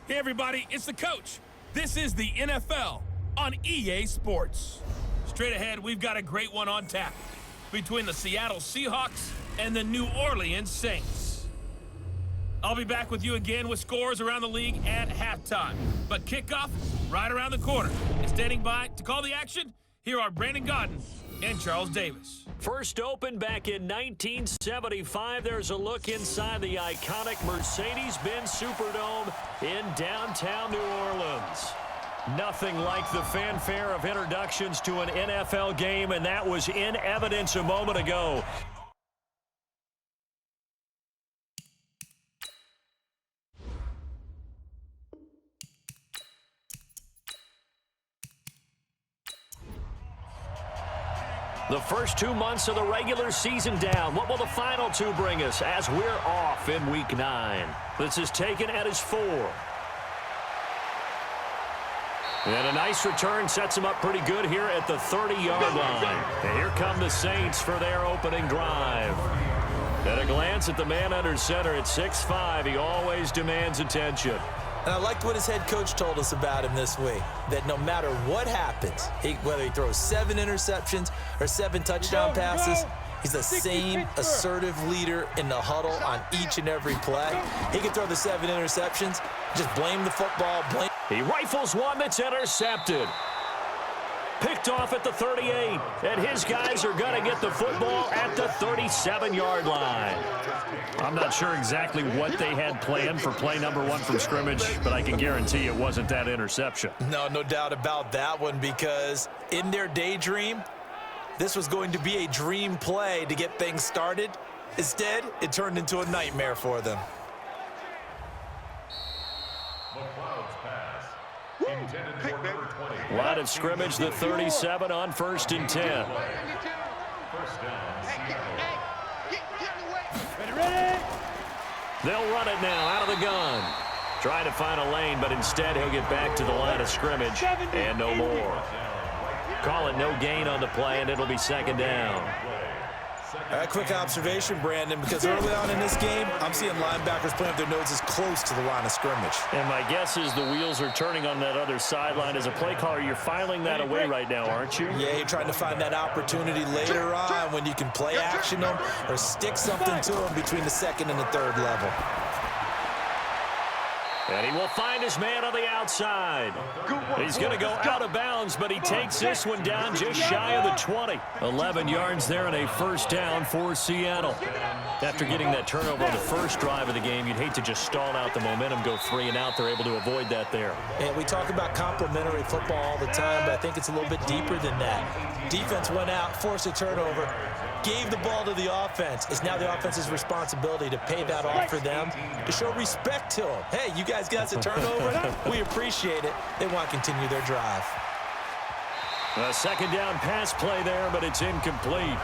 Hey everybody, it's the coach. This is the NFL on EA Sports. Straight ahead, we've got a great one on tap between the Seattle Seahawks and the New Orleans Saints. I'll be back with you again with scores around the league at halftime. But kickoff right around the corner. And standing by to call the action, here are Brandon Godden and Charles Davis. First opened back in 1975. There's a look inside the iconic Mercedes-Benz Superdome in downtown New Orleans. Nothing like the fanfare of introductions to an NFL game, and that was in evidence a moment ago. The first 2 months of the regular season down. What will the final two bring us as we're off in Week 9? This is taken at his 4. And a nice return sets him up pretty good here at the 30-yard line. And here come the Saints for their opening drive. At a glance at the man under center at 6'5", he always demands attention. And I liked what his head coach told us about him this week, that no matter what happens, whether he throws 7 interceptions or 7 touchdown passes, he's the same assertive leader in the huddle on each and every play. He can throw the 7 interceptions, just blame the football, blame. He rifles one that's intercepted. Picked off at the 38, and his guys are going to get the football at the 37-yard line. I'm not sure exactly what they had planned for play number 1 from scrimmage, but I can guarantee it wasn't that interception. No doubt about that one, because in their daydream, this was going to be a dream play to get things started. Instead, it turned into a nightmare for them. Line of scrimmage, the 37 on 1st and 10. They'll run it now out of the gun. Trying to find a lane, but instead he'll get back to the line of scrimmage and no more. Call it no gain on the play, and it'll be 2nd down. A quick observation, Brandon, because early on in this game, I'm seeing linebackers playing with their noses close to the line of scrimmage. And my guess is the wheels are turning on that other sideline. As a play caller, you're filing that away right now, aren't you? Yeah, you're trying to find that opportunity later on when you can play action them or stick something to them between the 2nd and the 3rd level. And he will find his man on the outside. He's going to go out of bounds, but he takes this one down just shy of the 20. 11 yards there and a 1st down for Seattle. After getting that turnover on the first drive of the game, you'd hate to just stall out the momentum, go 3 and out. They're able to avoid that there. And we talk about complementary football all the time, but I think it's a little bit deeper than that. Defense went out, forced a turnover, gave the ball to the offense. It's now the offense's responsibility to pay that off for them, to show respect to them. Hey, you guys got a turnover. We appreciate it. They want to continue their drive. A 2nd down pass play there, but it's incomplete.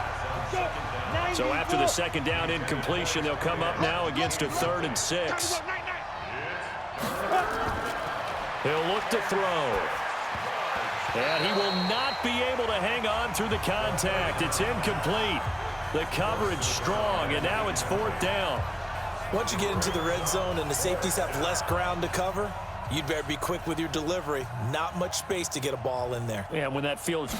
So after the 2nd down incompletion, they'll come up now against a 3rd and 6. He'll look to throw. And he will not be able to hang on through the contact. It's incomplete. The coverage strong, and now it's 4th down. Once you get into the red zone and the safeties have less ground to cover, you'd better be quick with your delivery. Not much space to get a ball in there. Yeah, when that field...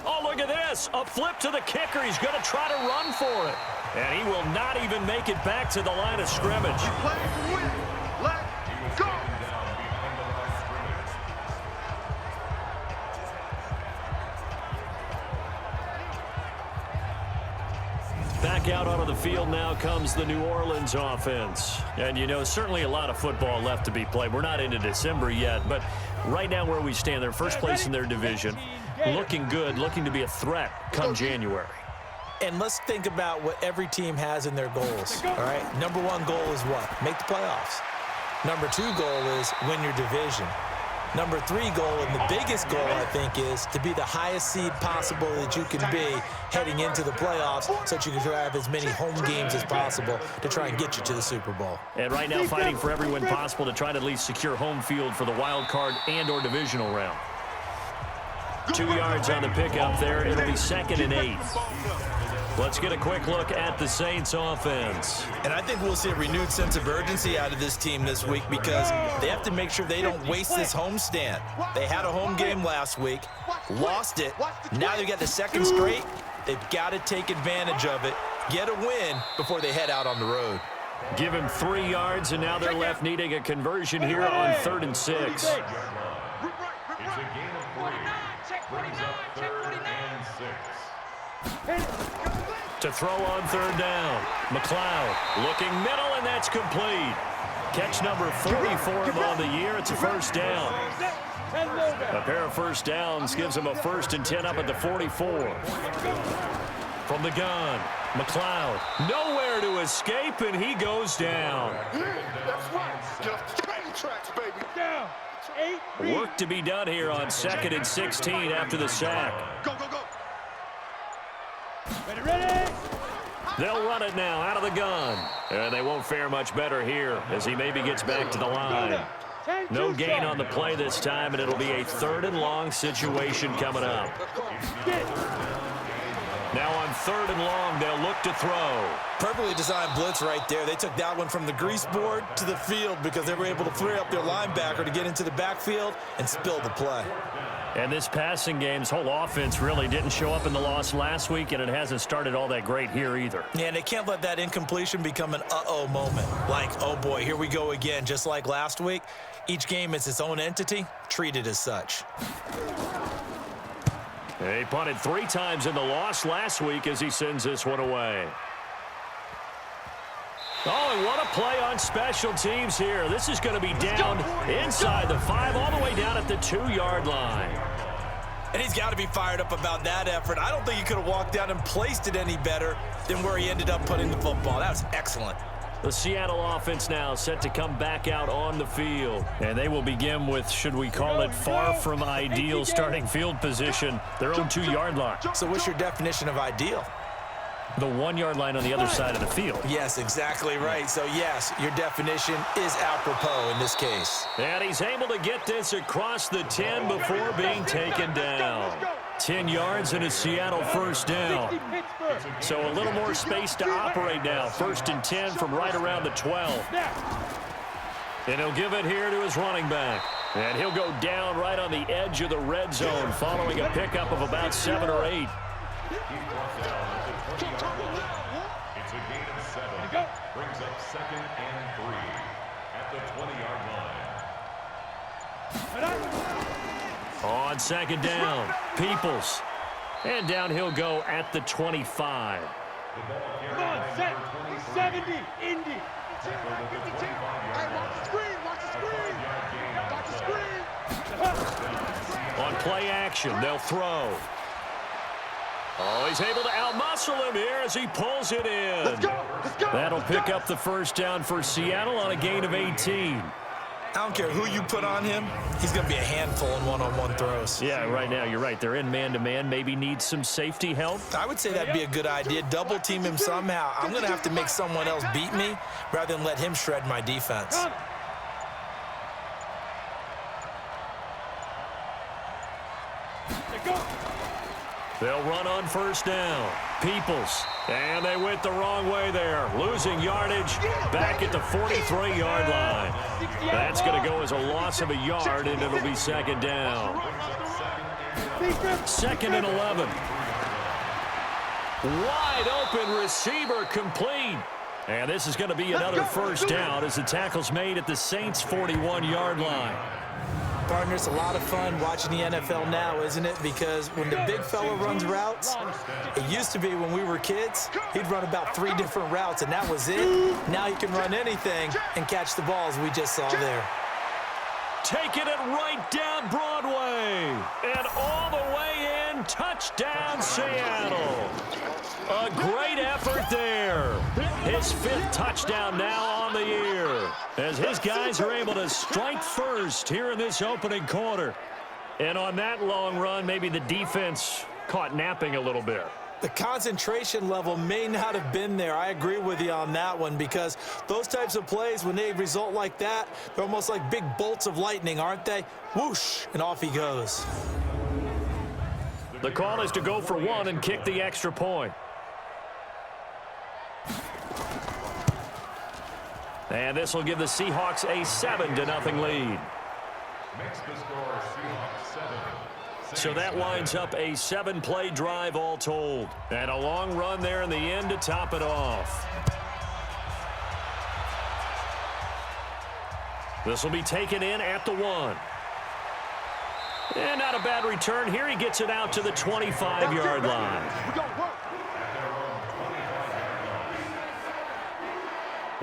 Oh, look at this. A flip to the kicker. He's going to try to run for it. And he will not even make it back to the line of scrimmage. Let's go. Back out onto the field now comes the New Orleans offense. And, you know, certainly a lot of football left to be played. We're not into December yet, but right now where we stand, they're first place in their division, looking good, looking to be a threat come January. And let's think about what every team has in their goals, all right? Number 1 goal is what? Make the playoffs. Number 2 goal is win your division. Number 3 goal, and the biggest goal, I think, is to be the highest seed possible that you can be heading into the playoffs so that you can have as many home games as possible to try and get you to the Super Bowl. And right now fighting for every win possible to try to at least secure home field for the wild card and or divisional round. 2 yards on the pickup there. It'll be 2nd and 8. Let's get a quick look at the Saints offense. And I think we'll see a renewed sense of urgency out of this team this week because they have to make sure they don't waste this homestand. They had a home game last week, lost it. Now they've got the second straight. They've got to take advantage of it, get a win before they head out on the road. Give him 3 yards, and now they're left needing a conversion here on 3rd and 6. It's a gain of 3. Brings up 3rd and 6. To throw on 3rd down. McLeod looking middle, and that's complete. Catch number 40 for him on the year. It's a first down. A pair of first downs gives him a 1st and 10 up at the 44. From the gun, McLeod nowhere to escape, and he goes down. That's right. Get off the train tracks, baby. Down. Work to be done here on 2nd and 16 after the sack. Go, go, go. Ready. They'll run it now out of the gun. And they won't fare much better here as he maybe gets back to the line. No gain on the play this time, and it'll be a 3rd and long situation coming up. Now on 3rd and long, they'll look to throw. Perfectly designed blitz right there. They took that one from the grease board to the field because they were able to free up their linebacker to get into the backfield and spill the play. And this passing game's whole offense really didn't show up in the loss last week, and it hasn't started all that great here either. Yeah, and they can't let that incompletion become an uh-oh moment. Like, oh boy, here we go again, just like last week. Each game is its own entity, treated as such. He punted 3 times in the loss last week as he sends this one away. Oh, and what a play on special teams here. This is going to be down inside the 5, all the way down at the 2-yard line. And he's got to be fired up about that effort. I don't think he could have walked down and placed it any better than where he ended up putting the football. That was excellent. The Seattle offense now set to come back out on the field. And they will begin with, should we call it, far from ideal starting field position, their own 2-yard line. So what's your definition of ideal? The 1-yard line on the other side of the field. Yes, exactly right. So, yes, your definition is apropos in this case. And he's able to get this across the 10 before being taken down. 10 yards and a Seattle first down. So a little more space to operate now. 1st and 10 from right around the 12. And he'll give it here to his running back. And he'll go down right on the edge of the red zone following a pickup of about 7 or 8. It's a gain of 7. Brings up 2nd and 3 at the 20-yard line. On 2nd down, Peoples. And down he'll go at the 25. Come on, set. 70. Indy. On play action, they'll throw. Oh, he's able to outmuscle him here as he pulls it in. Let's go. That'll pick up the first down for Seattle on a gain of 18. I don't care who you put on him, he's going to be a handful in one-on-one throws. Yeah, right now, you're right. They're in man-to-man. Maybe need some safety help. I would say that'd be a good idea. Double team him somehow. I'm going to have to make someone else beat me rather than let him shred my defense. They'll run on first down. Peoples. And they went the wrong way there. Losing yardage back at the 43-yard line. That's going to go as a loss of a yard, and it'll be 2nd down. 2nd and 11. Wide open receiver complete. And this is going to be another first down as the tackle's made at the Saints' 41-yard line. Partner, it's a lot of fun watching the NFL now, isn't it? Because when the big fella runs routes, it used to be when we were kids, he'd run about 3 different routes, and that was it. Now he can run anything and catch the balls we just saw there. Taking it right down Broadway. And all the way in. Touchdown, Seattle. A great effort there. His 5th touchdown now on the year as his guys are able to strike first here in this opening quarter. And on that long run, maybe the defense caught napping a little bit. The concentration level may not have been there. I agree with you on that one because those types of plays, when they result like that, they're almost like big bolts of lightning, aren't they? Whoosh, and off he goes. The call is to go for 1 and kick the extra point. And this will give the Seahawks a 7-0 lead. Makes the score Seahawks 7. So that winds up a 7-play drive all told. And a long run there in the end to top it off. This will be taken in at the 1. And not a bad return here. He gets it out to the 25-yard line.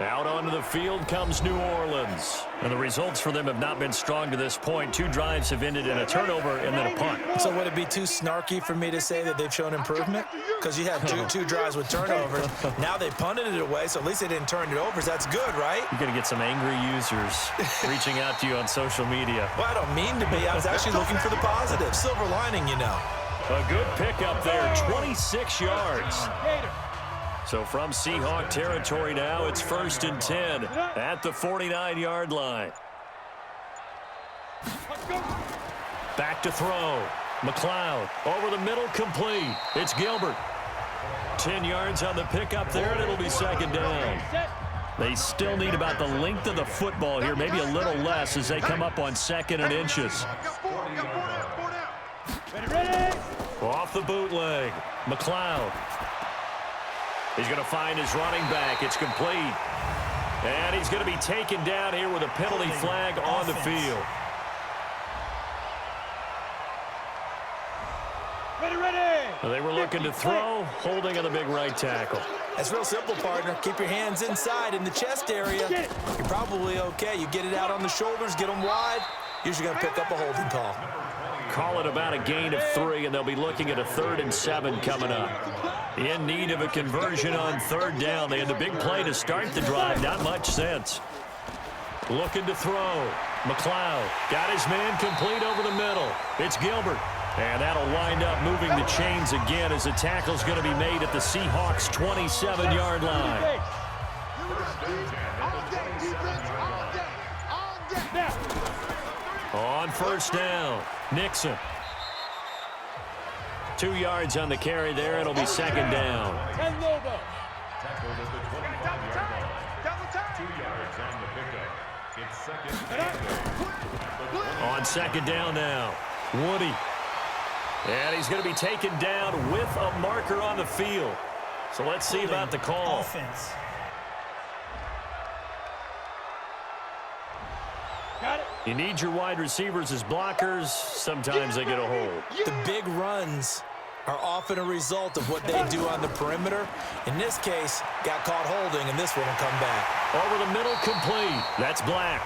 Out onto the field comes New Orleans. And the results for them have not been strong to this point. 2 drives have ended in a turnover and then a punt. So would it be too snarky for me to say that they've shown improvement? Because you had two drives with turnovers. Now they punted it away, so at least they didn't turn it over. That's good, right? You're going to get some angry users reaching out to you on social media. Well, I don't mean to be. I was actually looking for the positive. Silver lining, you know. A good pickup there, 26 yards. So from Seahawk territory now, it's 1st and 10 at the 49-yard line. Back to throw. McLeod over the middle, complete. It's Gilbert. 10 yards on the pickup there, and it'll be 2nd down. They still need about the length of the football here, maybe a little less as they come up on 2nd and inches. Off the bootleg. McLeod. He's going to find his running back. It's complete. And he's going to be taken down here with a penalty flag on the field. They were looking to throw, holding on the big right tackle. That's real simple, partner. Keep your hands inside in the chest area. You're probably okay. You get it out on the shoulders, get them wide. Usually going to pick up a holding call. Call it about a gain of 3, and they'll be looking at a 3rd and 7 coming up. In need of a conversion on 3rd down. They had the big play to start the drive. Not much sense. Looking to throw. McLeod got his man complete over the middle. It's Gilbert. And that'll wind up moving the chains again as the tackle's going to be made at the Seahawks' 27-yard line. On 1st down, Nixon. 2 yards on the carry there. It'll be 2nd down. Tackled at the 25-yard line. 2 yards on the pickup. It's 2nd down. On 2nd down now, Woody. And he's going to be taken down with a marker on the field. So let's see about the call. Offense. You need your wide receivers as blockers. Sometimes they get a hold. The big runs are often a result of what they do on the perimeter. In this case, got caught holding, and this one will come back. Over the middle, complete. That's Black.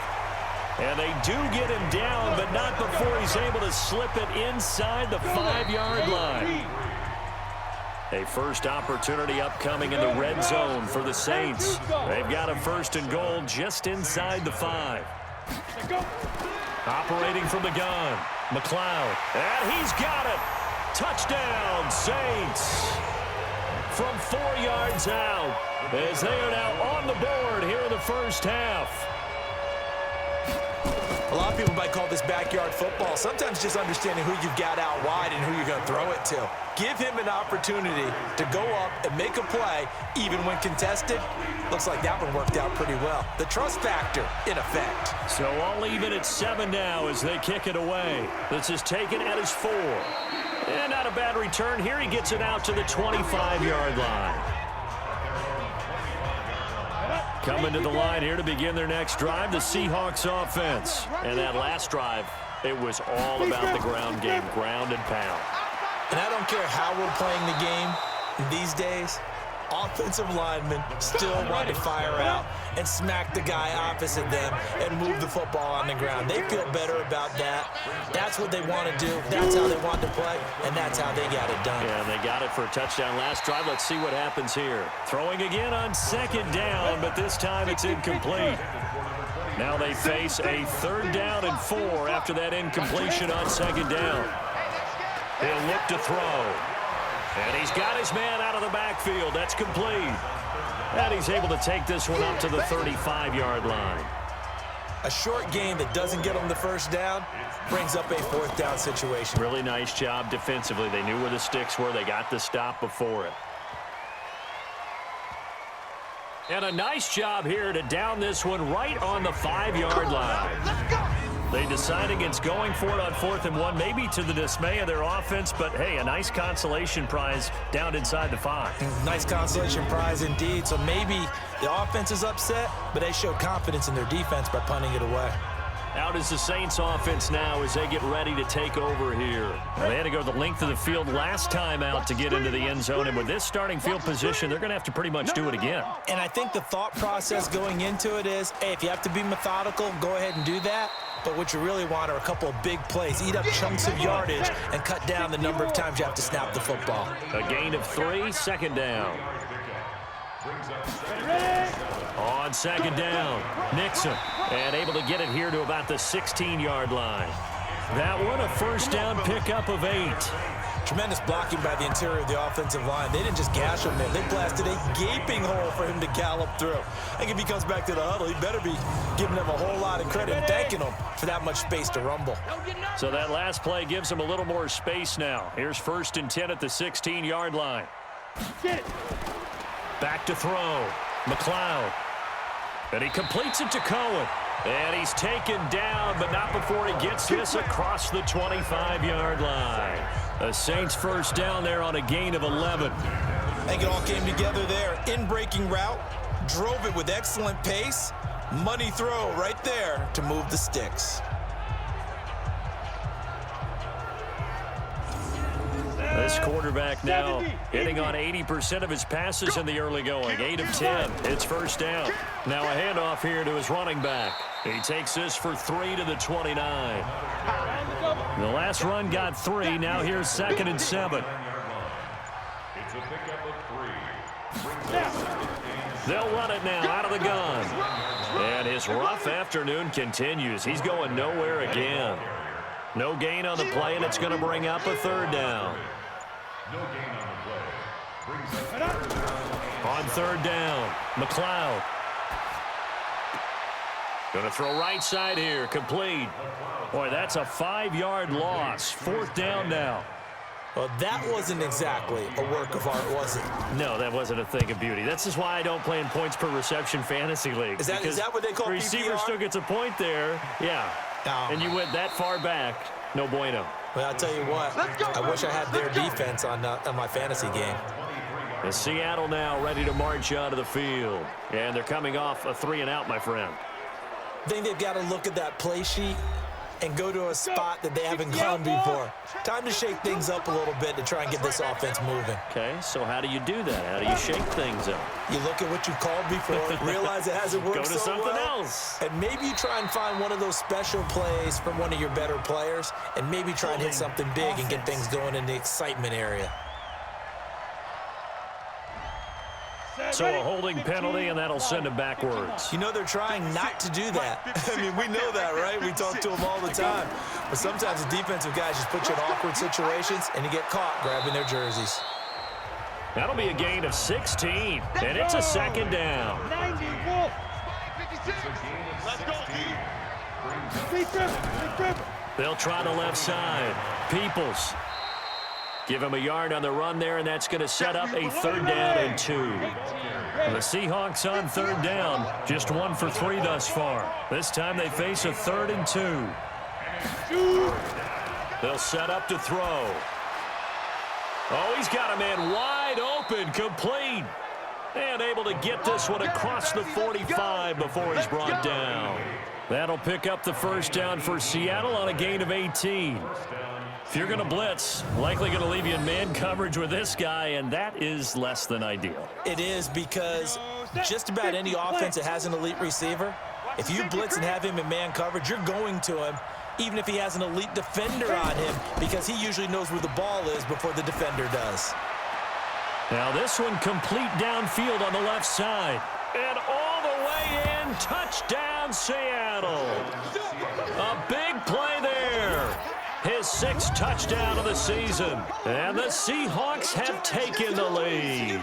And they do get him down, but not before he's able to slip it inside the 5-yard line. A first opportunity upcoming in the red zone for the Saints. They've got a 1st and goal just inside the 5. Operating from the gun, McLeod. And he's got it. Touchdown, Saints. From 4 yards out, as they are now on the board here in the 1st half. A lot of people might call this backyard football. Sometimes just understanding who you've got out wide and who you're going to throw it to. Give him an opportunity to go up and make a play, even when contested. Looks like that one worked out pretty well. The trust factor, in effect. So all even at 7 now as they kick it away. This is taken at his 4. And not a bad return. Here he gets it out to the 25-yard line. Coming to the line here to begin their next drive, the Seahawks offense. And that last drive, it was all about the ground game, ground and pound. And I don't care how we're playing the game these days, offensive linemen still want to fire out and smack the guy opposite them and move the football on the ground. They feel better about that. That's what they want to do. That's how they want to play, and that's how they got it done. Yeah, they got it for a touchdown last drive. Let's see what happens here. Throwing again on 2nd down, but this time it's incomplete. Now they face a 3rd down and 4 after that incompletion on 2nd down. He'll look to throw. And he's got his man out of the backfield. That's complete. And he's able to take this one up to the 35-yard line. A short game that doesn't get them the 1st down brings up a 4th down situation. Really nice job defensively. They knew where the sticks were. They got the stop before it. And a nice job here to down this one right on the 5-yard line. They decide against going for it on 4th and 1, maybe to the dismay of their offense, but hey, a nice consolation prize down inside the 5. Nice consolation prize indeed. So maybe the offense is upset, but they showed confidence in their defense by punting it away. Out is the Saints offense now as they get ready to take over here. They had to go the length of the field last time out to get into the end zone, and with this starting field position, they're going to have to pretty much do it again. And I think the thought process going into it is, hey, if you have to be methodical, go ahead and do that. But what you really want are a couple of big plays. Eat up chunks of yardage and cut down the number of times you have to snap the football. A gain of 3, 2nd down. On 2nd down, Nixon, and able to get it here to about the 16-yard line. That one, a 1st down pickup of 8. Tremendous blocking by the interior of the offensive line. They didn't just gash him there. They blasted a gaping hole for him to gallop through. I think if he comes back to the huddle, he better be giving them a whole lot of credit and thanking them for that much space to rumble. So that last play gives them a little more space now. Here's 1st and 10 at the 16-yard line. Back to throw. McLeod. And he completes it to Cohen. And he's taken down, but not before he gets this across the 25-yard line. The Saints 1st down there on a gain of 11. I think it all came together there. In-breaking route, drove it with excellent pace. Money throw right there to move the sticks. This quarterback now hitting on 80% of his passes in the early going. 8 of 10. It's 1st down. Now a handoff here to his running back. He takes this for 3 to the 29. The last run got 3. Now here's 2nd and 7. It's a pickup of 3. They'll run it now out of the gun. And his rough afternoon continues. He's going nowhere again. No gain on the play, and it's going to bring up a 3rd down. No gain on the play. Brings up 3rd down. On 3rd down, McLeod. Going to throw right side here, complete. Boy, that's a 5-yard loss. 4th down now. Well, that wasn't exactly a work of art, was it? No, that wasn't a thing of beauty. This is why I don't play in points per reception fantasy league. Is that what they call the receiver PPR? still gets a point there. Yeah. Oh. And you went that far back. No bueno. Well, I'll tell you what. I wish I had their defense on my fantasy game. And Seattle now ready to march onto the field. And they're coming off a 3-and-out, my friend. I think they've got to look at that play sheet and go to a spot that they haven't gone before. Time to shake things up a little bit to try and get this offense moving. Okay, so how do you do that? How do you shake things up? You look at what you called before, realize it hasn't worked Go to so something well, else. and maybe you try and find one of those special plays from one of your better players, and maybe try and hit something big and get things going in the excitement area. So a holding penalty, and that'll send him backwards. You know they're trying not to do that. I mean, we know that, right? We talk to them all the time. But sometimes the defensive guys just put you in awkward situations, and you get caught grabbing their jerseys. That'll be a gain of 16, and it's a 2nd down. They'll try the left side. Peoples. Give him a yard on the run there, and that's going to set up a 3rd down and 2. The Seahawks on 3rd down, just 1 for 3 thus far. This time they face a 3rd and 2. They'll set up to throw. Oh, he's got a man wide open, complete. And able to get this one across the 45 before he's brought down. That'll pick up the 1st down for Seattle on a gain of 18. If you're going to blitz, likely going to leave you in man coverage with this guy, and that is less than ideal. It is, because just about any offense that has an elite receiver, if you blitz and have him in man coverage, you're going to him, even if he has an elite defender on him, because he usually knows where the ball is before the defender does. Now this one complete downfield on the left side. And all the way in, touchdown Seattle. A big play there. His 6th touchdown of the season. And the Seahawks have taken the lead.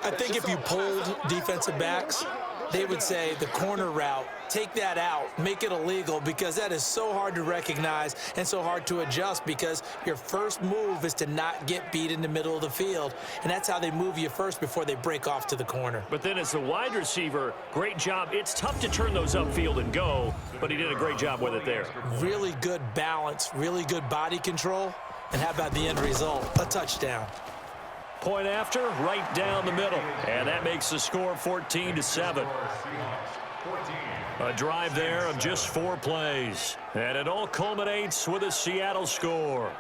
I think if you pulled defensive backs, they would say the corner route, take that out, make it illegal, because that is so hard to recognize and so hard to adjust, because your first move is to not get beat in the middle of the field, and that's how they move you first before they break off to the corner. But then as a wide receiver, great job. It's tough to turn those upfield and go, but he did a great job with it there. Really good balance, really good body control, and how about the end result? A touchdown. Point after, right down the middle. And that makes the score 14-7. A drive there of just 4 plays. And it all culminates with a Seattle score.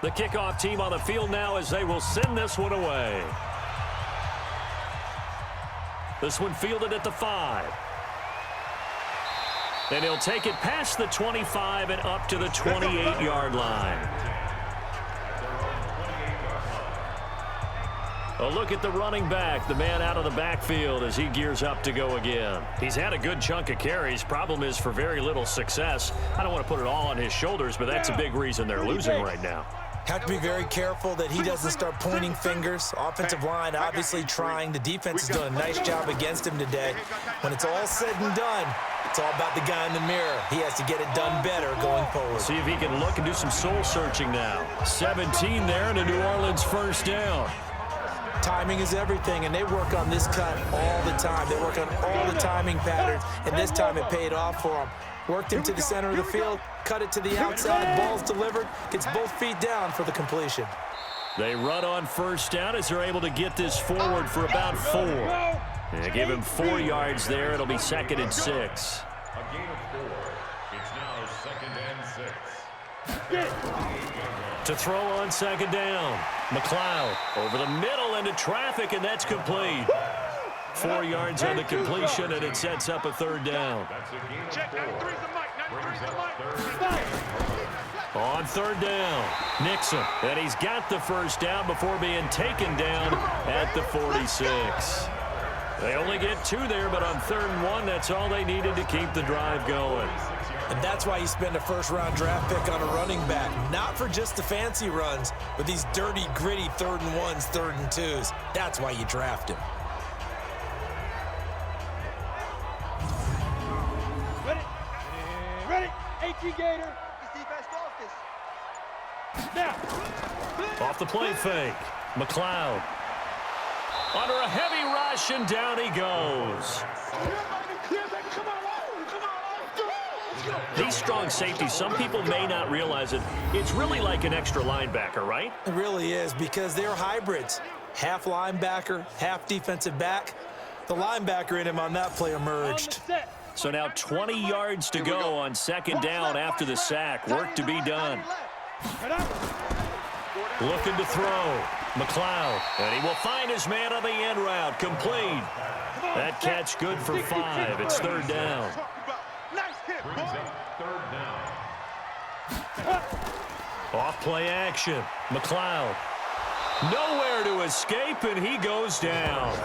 The kickoff team on the field now as they will send this one away. This one fielded at the 5. And he'll take it past the 25 and up to the 28-yard line. A look at the running back, the man out of the backfield as he gears up to go again. He's had a good chunk of carries. Problem is for very little success. I don't want to put it all on his shoulders, but that's a big reason they're losing right now. Have to be very careful that he doesn't start pointing fingers. Offensive line obviously trying. The defense is doing a nice job against him today. When it's all said and done, it's all about the guy in the mirror. He has to get it done better going forward. See if he can look and do some soul searching now. 17 there and a New Orleans first down. Timing is everything, and they work on this cut all the time. They work on all the timing patterns, and this time it paid off for them. Worked him to the center of the field, cut it to the outside, ball's delivered, gets both feet down for the completion. They run on first down as they're able to get this forward for about 4. And give him 4 yards there. It'll be 2nd and 6. A gain of 4. It's now 2nd and 6. To throw on 2nd down. McLeod over the middle into traffic, and that's complete. 4 yards on the completion, and it sets up a 3rd down. Check, 93's the mic, 93's the mic. On 3rd down, Nixon. And he's got the first down before being taken down at the 46. They only get 2 there, but on 3rd and 1, that's all they needed to keep the drive going. And that's why you spend a first-round draft pick on a running back. Not for just the fancy runs, but these dirty, gritty 3rd and 1s, 3rd and 2s. That's why you draft him. Ready? AT Gator. Now. Off the play fake. McLeod. Under a heavy rush, and down he goes. These strong safeties, some people may not realize it. It's really like an extra linebacker, right? It really is, because they're hybrids. Half linebacker, half defensive back. The linebacker in him on that play emerged. So now 20 yards to go on 2nd down after the sack. Work to be done. Looking to throw. McLeod. And he will find his man on the end route. Complete. That catch good for 5. It's 3rd down. Brings up 3rd down. Off play action. McLeod. Nowhere to escape, and he goes down.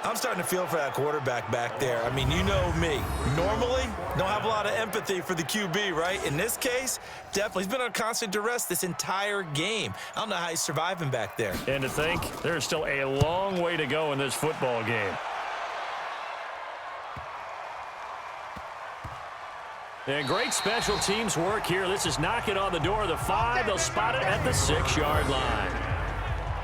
I'm starting to feel for that quarterback back there. I mean, you know me. Normally, don't have a lot of empathy for the QB, right? In this case, definitely. He's been on constant duress this entire game. I don't know how he's surviving back there. And to think, there's still a long way to go in this football game. And great special teams work here. This is knocking on the door of the 5. They'll spot it at the 6-yard line.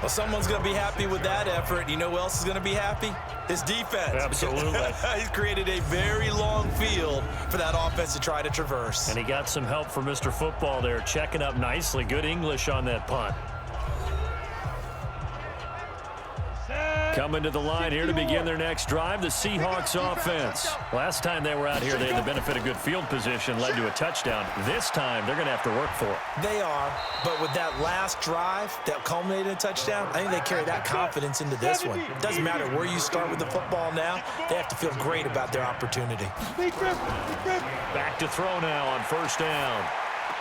Well, someone's going to be happy with that effort. You know who else is going to be happy? His defense. Absolutely. He's created a very long field for that offense to try to traverse. And he got some help from Mr. Football there, checking up nicely. Good English on that punt. Coming to the line here to begin their next drive, the Seahawks offense. Last time they were out here, they had the benefit of good field position, led to a touchdown. This time, they're going to have to work for it. They are, but with that last drive that culminated in a touchdown, I think they carry that confidence into this one. It doesn't matter where you start with the football now, they have to feel great about their opportunity. Back to throw now on 1st down.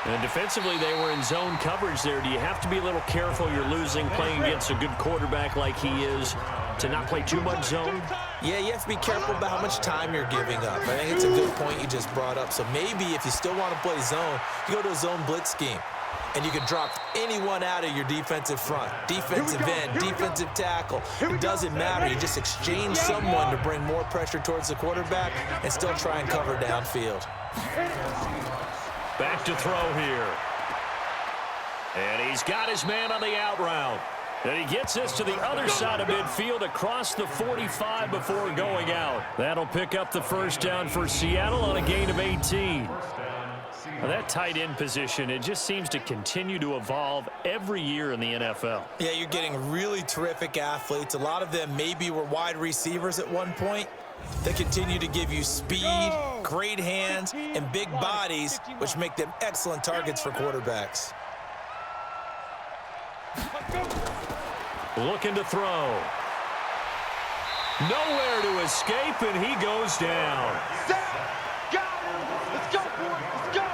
And defensively, they were in zone coverage there. Do you have to be a little careful? You're losing, playing against a good quarterback like he is, to not play too much zone? Yeah, you have to be careful about how much time you're giving up. I think it's a good point you just brought up. So maybe if you still want to play zone, you go to a zone blitz scheme. And you can drop anyone out of your defensive front. Defensive end, defensive tackle. It doesn't matter. You just exchange someone to bring more pressure towards the quarterback and still try and cover downfield. Back to throw here. And he's got his man on the out route. And he gets this to the other side of midfield across the 45 before going out. That'll pick up the first down for Seattle on a gain of 18. Now that tight end position, it just seems to continue to evolve every year in the NFL. Yeah, you're getting really terrific athletes. A lot of them maybe were wide receivers at one point. They continue to give you speed, great hands, and big bodies, which make them excellent targets for quarterbacks. Looking to throw. Nowhere to escape, and he goes down. Let's go, boys. Let's go.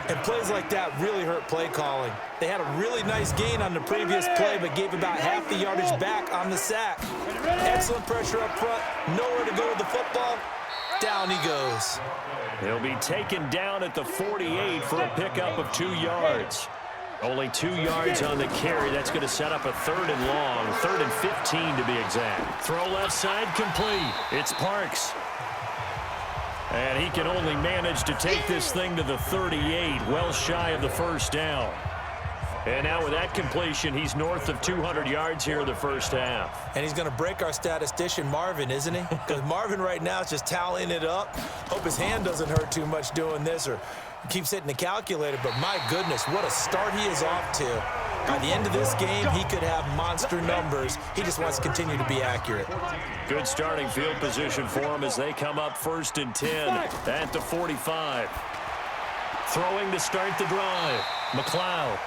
And plays like that really hurt play calling. They had a really nice gain on the previous play, but gave about half the yardage back on the sack. Excellent pressure up front. Nowhere to go with the football. Down he goes. He'll be taken down at the 48 for a pickup of 2 yards. Only 2 yards on the carry. That's going to set up a 3rd and long, 3rd and 15 to be exact. Throw left side complete. It's Parks. And he can only manage to take this thing to the 38, well shy of the first down. And now with that completion, he's north of 200 yards here in the first half. And he's going to break our statistician, Marvin, isn't he? Because Marvin right now is just tallying it up. Hope his hand doesn't hurt too much doing this or keeps hitting the calculator. But my goodness, what a start he is off to. By the end of this game, he could have monster numbers. He just wants to continue to be accurate. Good starting field position for him as they come up 1st and 10 at the 45. Throwing to start the drive. McLeod.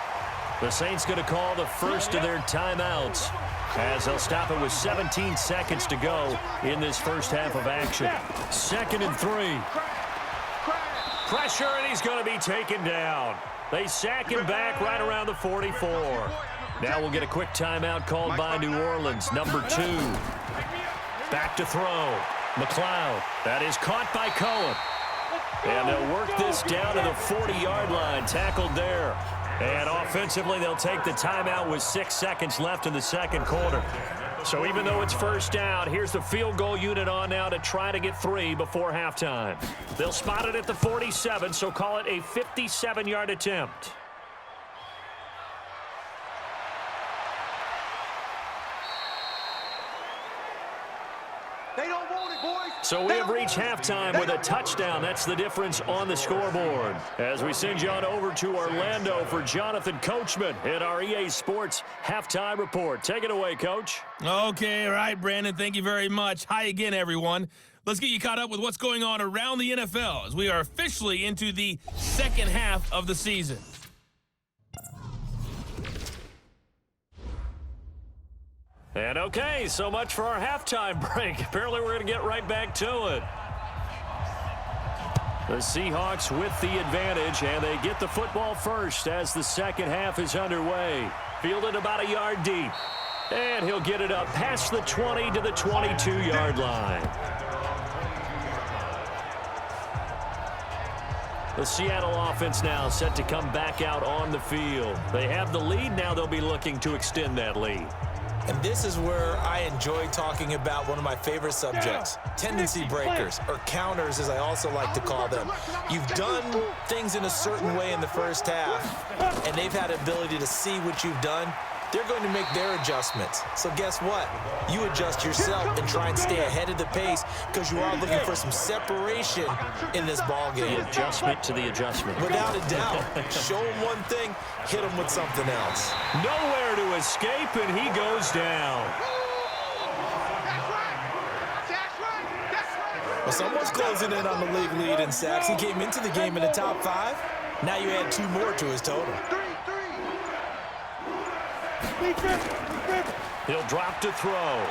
The Saints going to call the first of their timeouts as they'll stop it with 17 seconds to go in this first half of action. 2nd and 3. Pressure, and he's going to be taken down. They sack him back right around the 44. Now we'll get a quick timeout called by New Orleans, number 2. Back to throw. McLeod. That is caught by Cohen. And they'll work this down to the 40-yard line, tackled there. And offensively, they'll take the timeout with 6 seconds left in the second quarter. So even though it's first down, here's the field goal unit on now to try to get 3 before halftime. They'll spot it at the 47, so call it a 57-yard attempt. They don't want it, boys. So we have reached halftime with a touchdown. That's the difference on the scoreboard. As we send you on over to Orlando for Jonathan Coachman in our EA Sports Halftime Report. Take it away, Coach. Okay, all right, Brandon. Thank you very much. Hi again, everyone. Let's get you caught up with what's going on around the NFL as we are officially into the second half of the season. And okay, so much for our halftime break. Apparently we're going to get right back to it. The Seahawks with the advantage, and they get the football first as the second half is underway. Fielded about a yard deep. And he'll get it up past the 20 to the 22-yard line. The Seattle offense now set to come back out on the field. They have the lead. Now they'll be looking to extend that lead. And this is where I enjoy talking about one of my favorite subjects, tendency breakers, or counters as I also like to call them. You've done things in a certain way in the first half, and they've had the ability to see what you've done. They're going to make their adjustments. So guess what? You adjust yourself and try and stay ahead of the pace because you are looking for some separation in this ballgame. The adjustment to the adjustment. Without a doubt. Show them one thing, hit them with something else. Nowhere to escape, and he goes down. Well, someone's closing in on the league lead in sacks. He came into the game in the top 5. Now you add 2 more to his total. He'll drop to throw.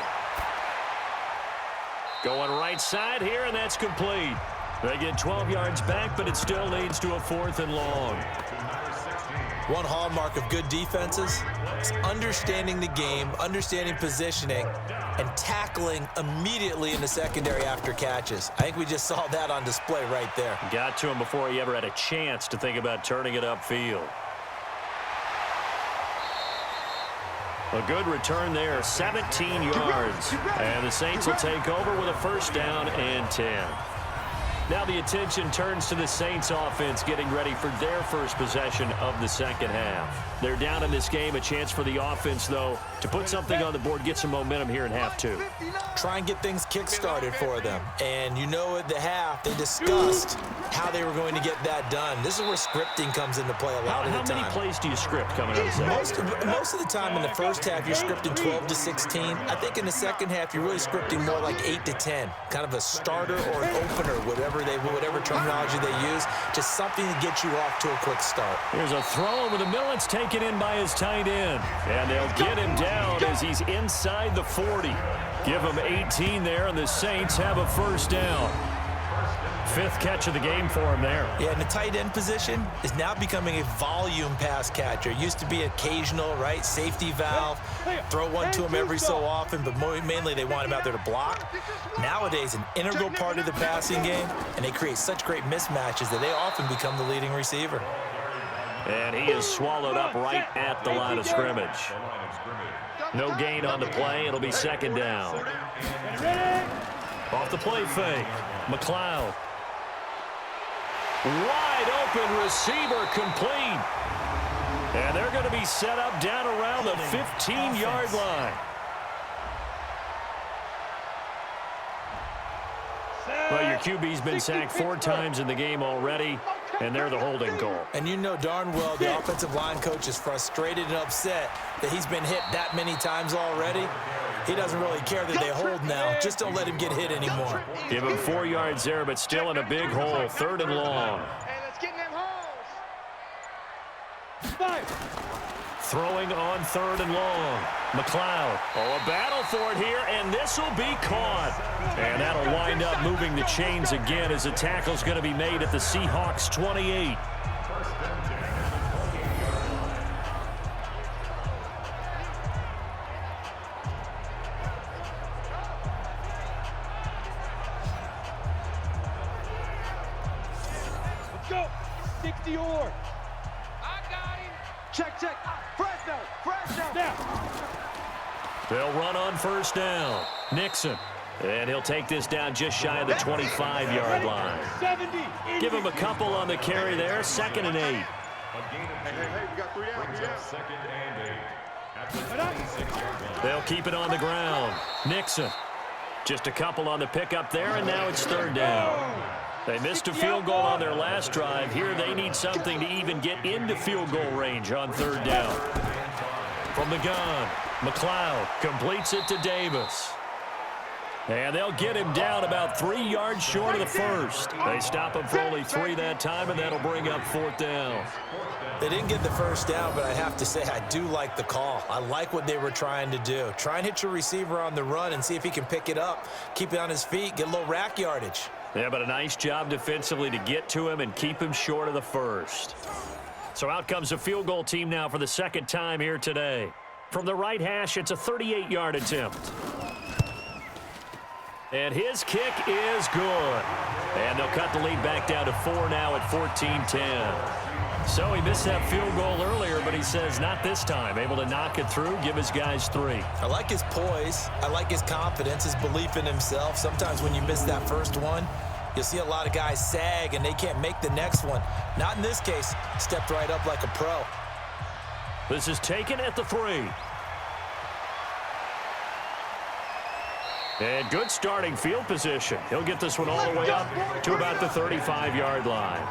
Going right side here, and that's complete. They get 12 yards back, but it still leads to a 4th and long. One hallmark of good defenses is understanding the game, understanding positioning, and tackling immediately in the secondary after catches. I think we just saw that on display right there. Got to him before he ever had a chance to think about turning it upfield. A good return there, 17 yards. And the Saints will take over with a first down and 10. Now the attention turns to the Saints offense getting ready for their first possession of the second half. They're down in this game. A chance for the offense, though, to put something on the board, get some momentum here in half two. Try and get things kick-started for them. And you know at the half, they discussed how they were going to get that done. This is where scripting comes into play a lot of the time. How many plays do you script coming out of the Most of the time in the first half, you're scripting 12 to 16. I think in the second half, you're really scripting more like 8 to 10. Kind of a starter or an opener, whatever terminology they use. Just something to get you off to a quick start. Here's a throw over the middle. It's taken in by his tight end. And they'll get him down as he's inside the 40. Give him 18 there, and the Saints have a first down. Fifth catch of the game for him there. Yeah, and the tight end position is now becoming a volume pass catcher. It used to be occasional, right? Safety valve. Throw one to him every so often, but mainly they want him out there to block. Nowadays, an integral part of the passing game, and they create such great mismatches that they often become the leading receiver. And he is swallowed up right at the line of scrimmage. No gain on the play. It'll be second down. Off the play fake. McLeod. Wide open receiver complete. And they're going to be set up down around the 15-yard line. Well, your QB's been sacked 4 times in the game already, and they're the holding call. And you know darn well the offensive line coach is frustrated and upset that he's been hit that many times already. He doesn't really care that they hold now. Just don't let him get hit anymore. Give him 4 yards there, but still in a big hole. 3rd and long. Hey, let's get in them holes. Throwing on 3rd and long. McLeod. Oh, a battle for it here, and this will be caught. And that'll wind up moving the chains again as the tackle's going to be made at the Seahawks 28. Let's go. 60 or. I got him. Check. Fresno. Now. They'll run on first down. Nixon. And he'll take this down just shy of the 25-yard line. 70. Give him a couple on the carry there. 2nd and 8. Hey, we got 3 down. Second and 8 at the 26-yard line. They'll keep it on the ground. Nixon. Just a couple on the pickup there, and now it's 3rd down. They missed a field goal on their last drive. Here they need something to even get into field goal range on 3rd down. From the gun, McLeod completes it to Davis. And they'll get him down about 3 yards short of the first. They stop him for only 3 that time, and that'll bring up 4th down. They didn't get the first down, but I have to say I do like the call. I like what they were trying to do. Try and hit your receiver on the run and see if he can pick it up, keep it on his feet, get a little rack yardage. Yeah, but a nice job defensively to get to him and keep him short of the first. So out comes a field goal team now for the 2nd time here today. From the right hash, it's a 38-yard attempt. And his kick is good. And they'll cut the lead back down to 4 now at 14-10. So he missed that field goal earlier, but he says not this time. Able to knock it through, give his guys 3. I like his poise. I like his confidence, his belief in himself. Sometimes when you miss that first one, you'll see a lot of guys sag and they can't make the next one. Not in this case. Stepped right up like a pro. This is taken at the 3. And good starting field position. He'll get this one all the way up to about the 35-yard line.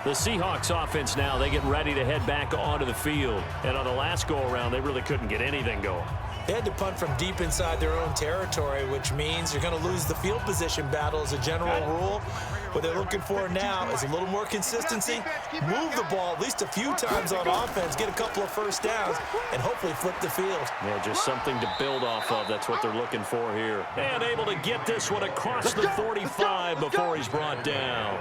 The Seahawks offense now, they get ready to head back onto the field. And on the last go-around, they really couldn't get anything going. They had to punt from deep inside their own territory, which means you're going to lose the field position battle as a general rule. What they're looking for now is a little more consistency, move the ball at least a few times on offense, get a couple of first downs, and hopefully flip the field. Yeah, just something to build off of. That's what they're looking for here. And able to get this one across the 45 before he's brought down.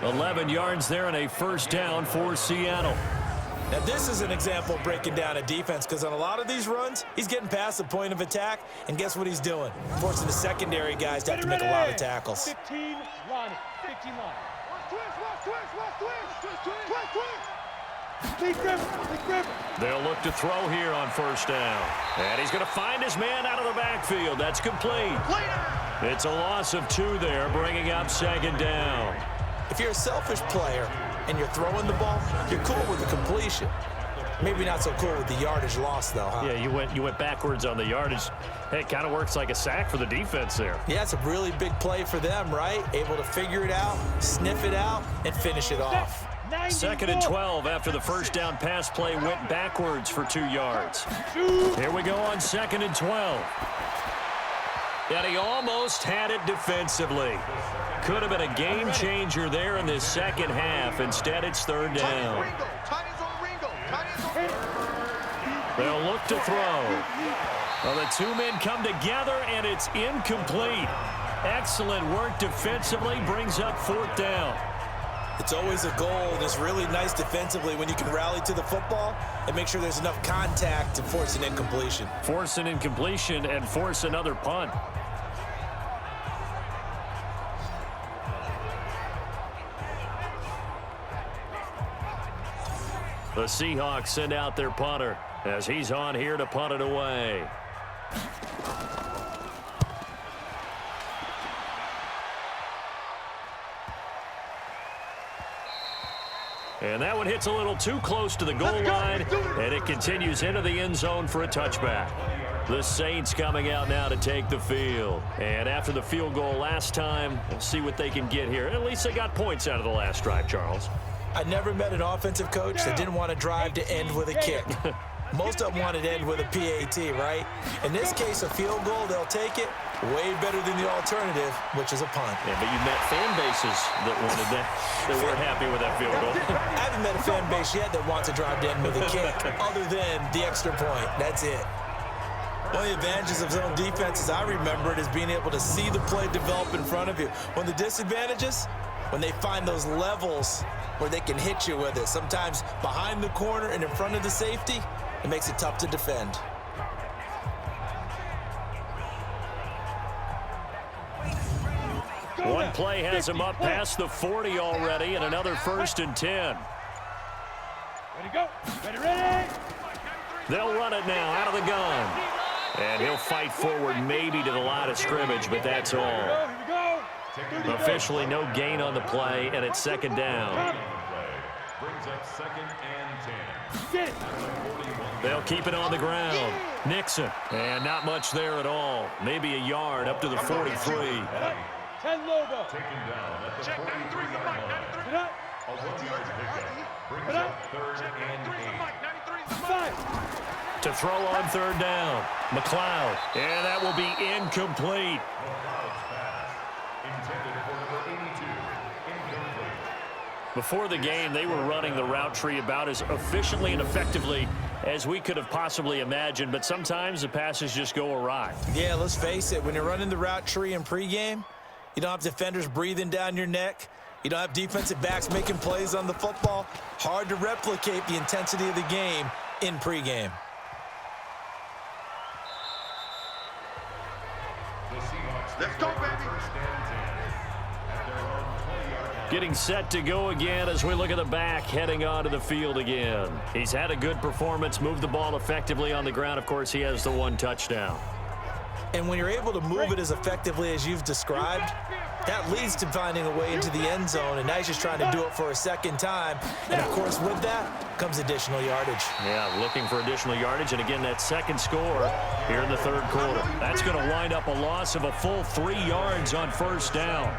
11 yards there and a first down for Seattle. Now, this is an example of breaking down a defense because on a lot of these runs, he's getting past the point of attack, and guess what he's doing? Forcing the secondary guys to have to make a lot of tackles. 15 line. 15 line. They'll look to throw here on first down. And he's going to find his man out of the backfield. That's complete. It's a loss of 2 there, bringing up second down. If you're a selfish player and you're throwing the ball, you're cool with the completion. Maybe not so cool with the yardage loss, though, huh? Yeah, you went backwards on the yardage. Hey, it kind of works like a sack for the defense there. Yeah, it's a really big play for them, right? Able to figure it out, sniff it out, and finish it off. 2nd and 12 after the first down pass play went backwards for 2 yards. Here we go on 2nd and 12. And he almost had it defensively. Could have been a game changer there in this second half. Instead, it's 3rd down. They'll look to throw. Well, the 2 men come together, and it's incomplete. Excellent work defensively, brings up 4th down. It's always a goal, and it's really nice defensively when you can rally to the football and make sure there's enough contact to force an incompletion. Force an incompletion and force another punt. The Seahawks send out their punter as he's on here to punt it away. And that one hits a little too close to the goal line, and it continues into the end zone for a touchback. The Saints coming out now to take the field. And after the field goal last time, we'll see what they can get here. At least they got points out of the last drive, Charles. I never met an offensive coach that didn't want to drive to end with a kick. Most of them wanted to end with a PAT, right? In this case, a field goal, they'll take it. Way better than the alternative, which is a punt. Yeah, but you met fan bases that wanted that, that weren't happy with that field goal. I haven't met a fan base yet that wants to drive to end with a kick, other than the extra point. That's it. One of the advantages of zone defense, as I remember it, is being able to see the play develop in front of you. One of the disadvantages, when they find those levels where they can hit you with it, sometimes behind the corner and in front of the safety, it makes it tough to defend. One play has him up past the 40 already, and another 1st and 10. Ready, go. Ready. They'll run it now out of the gun. And he'll fight forward maybe to the line of scrimmage, but that's all. Here we go. Officially no gain on the play, and it's 2nd down. Brings up 2nd and 10. Get it. They'll keep it on the ground. Nixon, and not much there at all. Maybe a yard up to the 43. 10 Lobo. Taken down at the Check 93's 43 the mic. 93. Get up. A 1-yard pickup. Brings up 3rd and 93's the 8. mic. 93's the mic. 5. To throw on 3rd down. McLeod, and that will be incomplete. McLeod's pass. Intended for number 82. Incomplete. Before the game, they were running the route tree about as efficiently and effectively as we could have possibly imagined, but sometimes the passes just go awry. Yeah, let's face it, when you're running the route tree in pregame, you don't have defenders breathing down your neck. You don't have defensive backs making plays on the football. Hard to replicate the intensity of the game in pregame. The Seahawks Let's go, baby. 1st and 10 at their own 20-yard line. Getting set to go again as we look at the back heading onto the field again. He's had a good performance, moved the ball effectively on the ground. Of course, he has the 1 touchdown. And when you're able to move it as effectively as you've described, that leads to finding a way into the end zone, and now he's just trying to do it for a 2nd time. And, of course, with that comes additional yardage. Yeah, looking for additional yardage, and again, that 2nd score here in the 3rd quarter. That's going to wind up a loss of a full 3 yards on 1st down.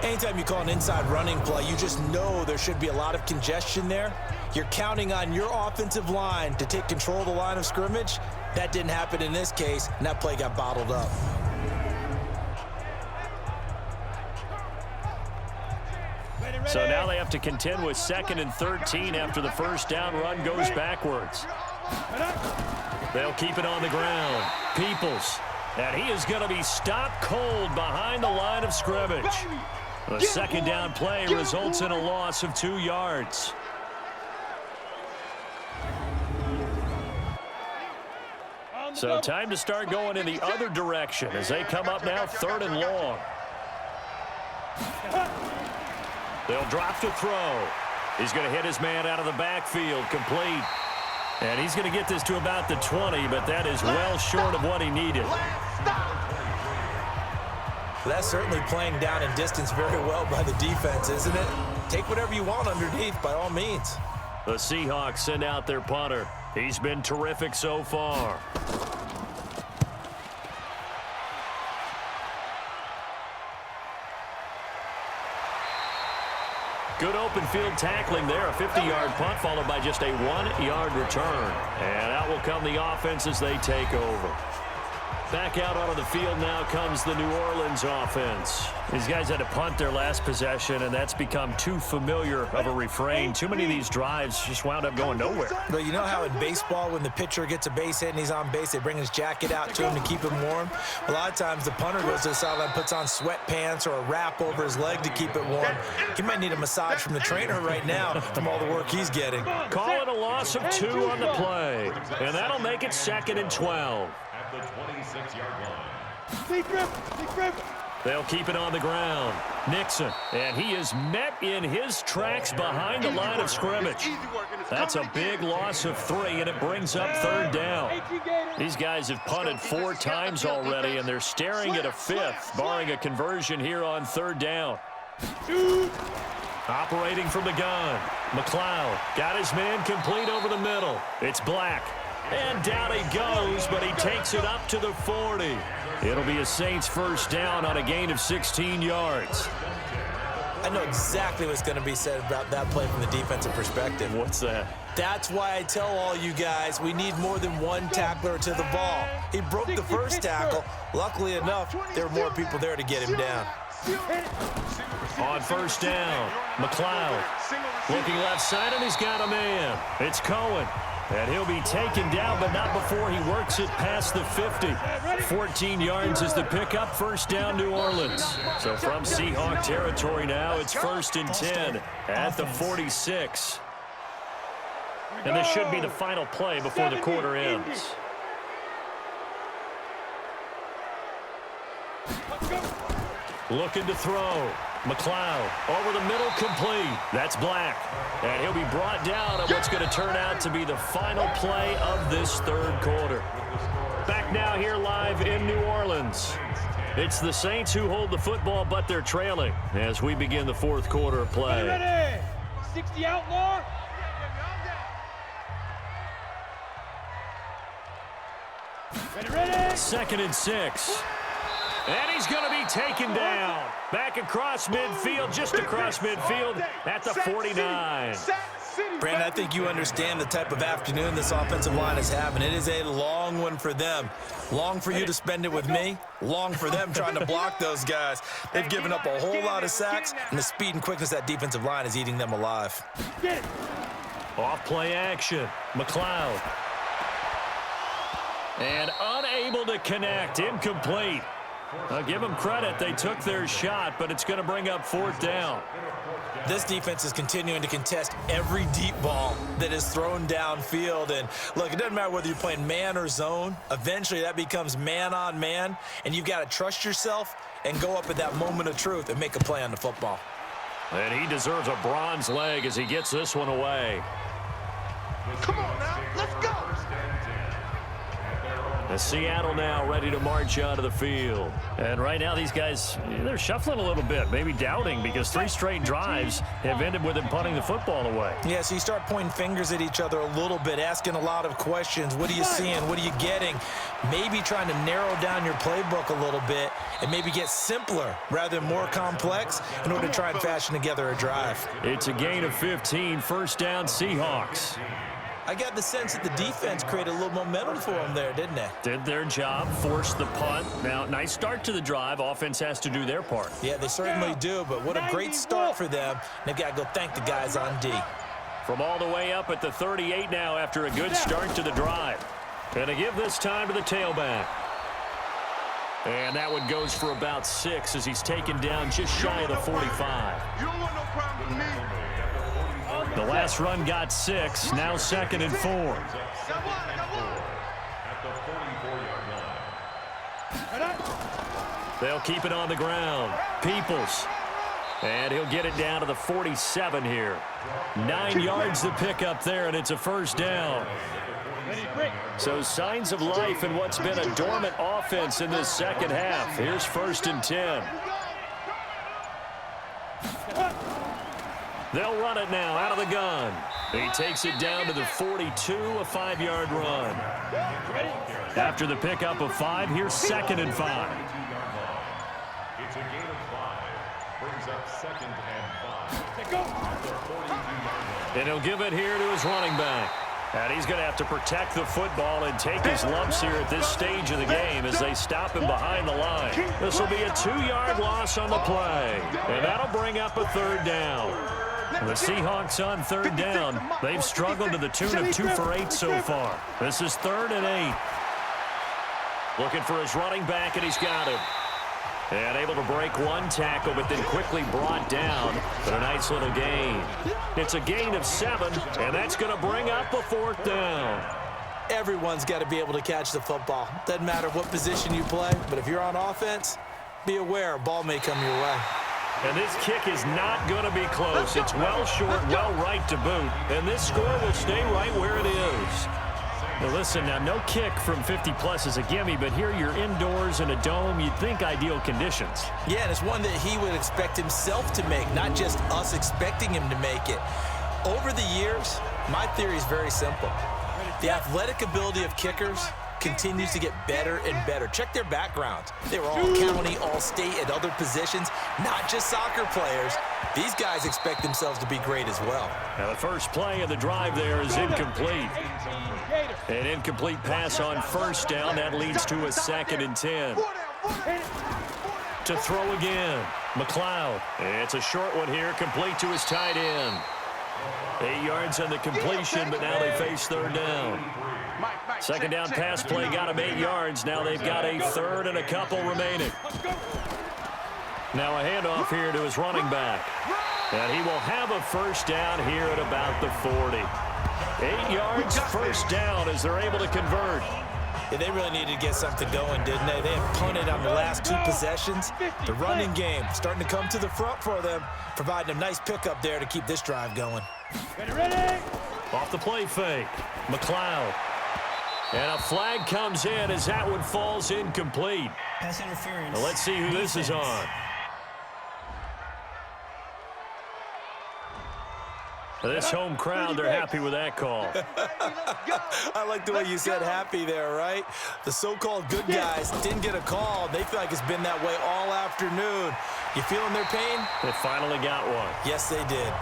Anytime you call an inside running play, you just know there should be a lot of congestion there. You're counting on your offensive line to take control of the line of scrimmage. That didn't happen in this case, and that play got bottled up. So now they have to contend with 2nd and 13 after the 1st down run goes backwards. They'll keep it on the ground. Peoples, and he is going to be stopped cold behind the line of scrimmage. The second down play results in a loss of 2 yards. So time to start going in the other direction as they come up now 3rd and long. They'll drop to throw. He's going to hit his man out of the backfield, complete. And he's going to get this to about the 20, but that is well short of what he needed. That's certainly playing down in distance very well by the defense, isn't it? Take whatever you want underneath, by all means. The Seahawks send out their punter. He's been terrific so far. Good open field tackling there. A 50-yard punt followed by just a 1-yard return. And out will come the offense as they take over. Back out onto the field now comes the New Orleans offense. These guys had to punt their last possession, and that's become too familiar of a refrain. Too many of these drives just wound up going nowhere. But you know how in baseball, when the pitcher gets a base hit and he's on base, they bring his jacket out to him to keep him warm? A lot of times the punter goes to the sideline, puts on sweatpants or a wrap over his leg to keep it warm. He might need a massage from the trainer right now from all the work he's getting. Call it a loss of 2 on the play, and that'll make it 2nd and 12. At the 26-yard line. Deep grip. They'll keep it on the ground. Nixon, and he is met in his tracks behind the line of scrimmage. That's a big loss of 3, and it brings up 3rd down. These guys have punted 4 times already, and they're staring at a 5th, barring a conversion here on 3rd down. Operating from the gun, McLeod got his man complete over the middle. It's Black. And down he goes, but he takes it up to the 40. It'll be a Saints first down on a gain of 16 yards. I know exactly what's going to be said about that play from the defensive perspective. What's that? That's why I tell all you guys we need more than one tackler to the ball. He broke the first tackle. Luckily enough, there were more people there to get him down. On first down, McLeod looking left side, and he's got a man. It's Cohen. And he'll be taken down, but not before he works it past the 50. 14 yards is the pickup. First down, New Orleans. So from Seahawk territory now, it's 1st and 10 at the 46. And this should be the final play before the quarter ends. Looking to throw. McLeod over the middle, complete. That's Black. And he'll be brought down at what's going to turn out to be the final play of this 3rd quarter. Back now here live in New Orleans. It's the Saints who hold the football, but they're trailing as we begin the 4th quarter of play. Ready? 60 outlaw. Ready. 2nd and 6. And he's going to be taken down. Back across midfield, just across midfield at the 49. Brandon, I think you understand the type of afternoon this offensive line is having. It is a long one for them. Long for you to spend it with me. Long for them trying to block those guys. They've given up a whole lot of sacks, and the speed and quickness of that defensive line is eating them alive. Off play action. McLeod. And unable to connect. Incomplete. I'll give them credit. They took their shot, but it's going to bring up 4th down. This defense is continuing to contest every deep ball that is thrown downfield. And look, it doesn't matter whether you're playing man or zone. Eventually, that becomes man on man, and you've got to trust yourself and go up at that moment of truth and make a play on the football. And he deserves a bronze leg as he gets this one away. Come on now, let's go. The Seattle now ready to march onto the field. And right now these guys, they're shuffling a little bit, maybe doubting, because 3 straight drives have ended with them punting the football away. Yeah, so you start pointing fingers at each other a little bit, asking a lot of questions. What are you seeing? What are you getting? Maybe trying to narrow down your playbook a little bit and maybe get simpler rather than more complex in order to try and fashion together a drive. It's a gain of 15, first down Seahawks. I got the sense that the defense created a little momentum for them there, didn't they? Did their job, forced the punt. Now, nice start to the drive. Offense has to do their part. Yeah, they certainly do, but what a great start for them. They've got to go thank the guys on D. From all the way up at the 38 now after a good start to the drive. And to give this time to the tailback. And that one goes for about 6 as he's taken down just shy of the 45. You don't want no problem with me. The last run got 6, now 2nd and 4. Got one. At the 44-yard line. They'll keep it on the ground. Peoples. And he'll get it down to the 47 here. 9 yards to pick up there, and it's a first down. So signs of life in what's been a dormant offense in this second half. Here's 1st and 10. They'll run it now out of the gun. He takes it down to the 42, a 5-yard run. After the pickup of 5, here's 2nd and 5. It's a gain of 5. Brings up 2nd and 5. And he'll give it here to his running back. And he's going to have to protect the football and take his lumps here at this stage of the game as they stop him behind the line. This will be a 2-yard loss on the play. And that'll bring up a 3rd down. The Seahawks on 3rd down. They've struggled to the tune of 2 for 8 so far. This is 3rd and 8. Looking for his running back, and he's got him. And able to break 1 tackle, but then quickly brought down. But a nice little gain. It's a gain of 7, and that's going to bring up a 4th down. Everyone's got to be able to catch the football. Doesn't matter what position you play, but if you're on offense, be aware a ball may come your way. And this kick is not going to be close. It's well short, well right to boot. And this score will stay right where it is. Now listen, now no kick from 50-plus is a gimme, but here you're indoors in a dome. You'd think ideal conditions. Yeah, and it's one that he would expect himself to make, not just us expecting him to make it. Over the years, my theory is very simple. The athletic ability of kickers continues to get better and better. Check their backgrounds. They were all county, all state, at other positions, not just soccer players. These guys expect themselves to be great as well. Now the first play of the drive there is incomplete. An incomplete pass on 1st down. That leads to a 2nd and 10. To throw again, McLeod. It's a short one here, complete to his tight end. 8 yards on the completion, but now they face 3rd down. 2nd down pass play got him 8 yards. Now they've got a 3rd and a couple remaining. Now a handoff here to his running back. And he will have a 1st down here at about the 40. 8 yards, 1st down as they're able to convert. Yeah, they really needed to get something going, didn't they? They had punted on the last 2 possessions. The running game starting to come to the front for them, providing a nice pickup there to keep this drive going. Ready? Off the play fake, McLeod. And a flag comes in as that one falls incomplete. Pass interference. Now let's see who this is on. This home crowd, they're happy with that call. I like the way you said happy there, right? The so-called good guys didn't get a call. They feel like it's been that way all afternoon. You feeling their pain? They finally got one. Yes, they did.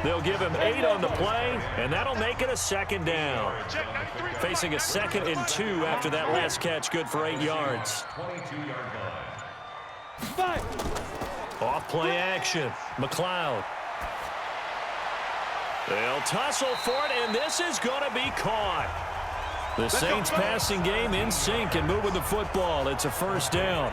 They'll give him 8 on the play, and that'll make it a 2nd down. Facing a 2nd and 2 after that last catch, good for 8 yards. 22-yard line. Off play action, McLeod. They'll tussle for it, and this is going to be caught. The Saints passing game in sync and moving the football. It's a 1st down.